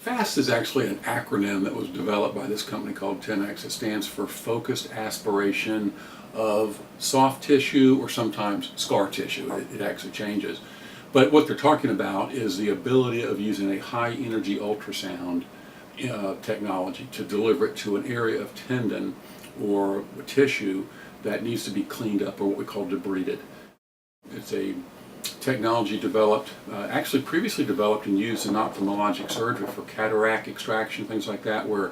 FAST is actually an acronym that was developed by this company called 10X. It stands for Focused Aspiration of Soft Tissue, or sometimes scar tissue. It actually changes. But what they're talking about is the ability of using a high energy ultrasound technology to deliver it to an area of tendon or tissue that needs to be cleaned up, or what we call debrided. It's a technology developed, actually previously developed and used in ophthalmologic surgery for cataract extraction, things like that, where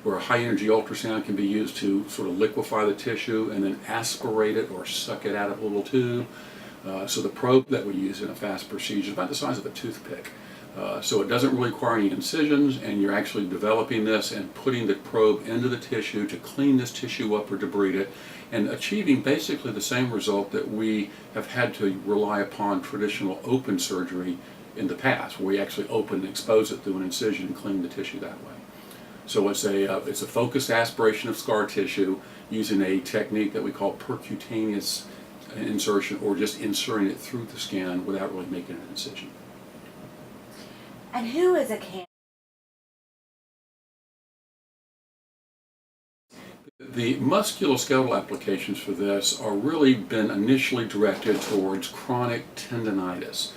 a high energy ultrasound can be used to sort of liquefy the tissue and then aspirate it or suck it out of a little tube. So the probe that we use in a FAST procedure is about the size of a toothpick. So it doesn't really require any incisions, and you're actually developing this and putting the probe into the tissue to clean this tissue up or debride it, and achieving basically the same result that we have had to rely upon traditional open surgery in the past, where we actually open and expose it through an incision and clean the tissue that way. So it's a focused aspiration of scar tissue using a technique that we call percutaneous insertion, or just inserting it through the skin without really making an incision. And who is a candidate? The musculoskeletal applications for this are really been initially directed towards chronic tendonitis.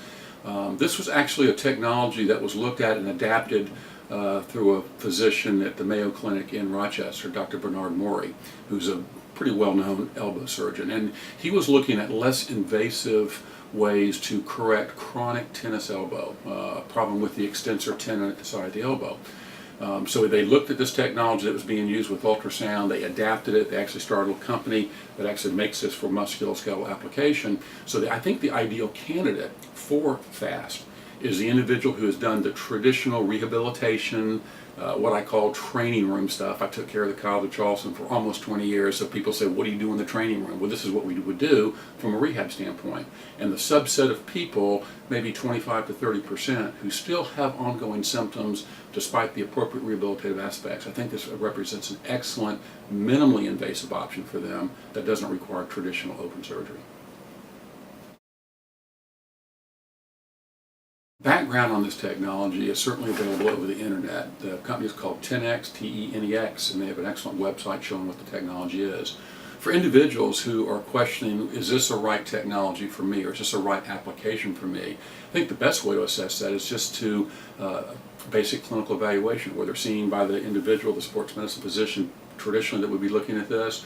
This was actually a technology that was looked at and adapted through a physician at the Mayo Clinic in Rochester, Dr. Bernard Morey, who's a pretty well-known elbow surgeon. And he was looking at less invasive ways to correct chronic tennis elbow, a problem with the extensor tendon at the side of the elbow. So they looked at this technology that was being used with ultrasound, they adapted it, they actually started a company that actually makes this for musculoskeletal application. So I think the ideal candidate for FAST is the individual who has done the traditional rehabilitation, what I call training room stuff. I took care of the College of Charleston for almost 20 years, so people say, what do you do in the training room? Well, this is what we would do from a rehab standpoint. And the subset of people, maybe 25 to 30%, who still have ongoing symptoms despite the appropriate rehabilitative aspects, I think this represents an excellent, minimally invasive option for them that doesn't require traditional open surgery. Background on this technology is certainly available over the internet. The company is called 10X, T-E-N-E-X, and they have an excellent website showing what the technology is. For individuals who are questioning, is this a right technology for me, or is this a right application for me, I think the best way to assess that is just to basic clinical evaluation, where they're seen by the individual, the sports medicine physician traditionally that would be looking at this.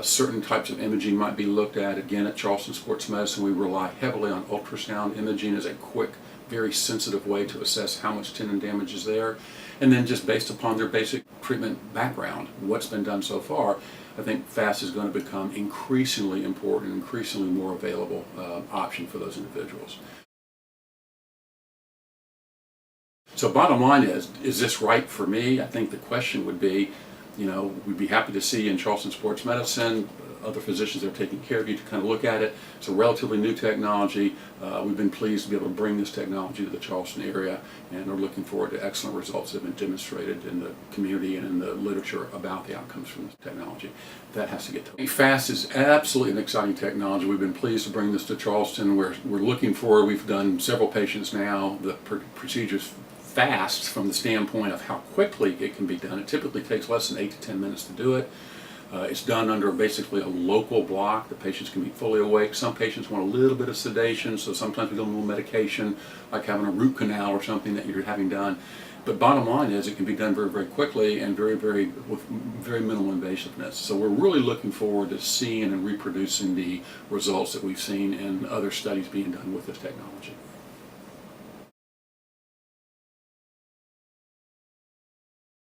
Certain types of imaging might be looked at. Again, at Charleston Sports Medicine, we rely heavily on ultrasound imaging as a quick, very sensitive way to assess how much tendon damage is there. And then just based upon their basic treatment background, what's been done so far, I think FAST is going to become increasingly important, increasingly more available option for those individuals. So bottom line is this right for me? I think the question would be, we'd be happy to see in Charleston Sports Medicine other physicians that are taking care of you to kind of look at it. It's a relatively new technology. We've been pleased to be able to bring this technology to the Charleston area, and are looking forward to excellent results that have been demonstrated in the community and in the literature about the outcomes from this technology. That has to get to. FAST is absolutely an exciting technology. We've been pleased to bring this to Charleston. We're looking forward. We've done several patients now. The procedure's fast from the standpoint of how quickly it can be done. It typically takes less than 8 to 10 minutes to do it. It's done under basically a local block. The patients can be fully awake. Some patients want a little bit of sedation, so sometimes we give them a little medication, like having a root canal or something that you're having done. But bottom line is it can be done very, very quickly and with very minimal invasiveness. So we're really looking forward to seeing and reproducing the results that we've seen in other studies being done with this technology.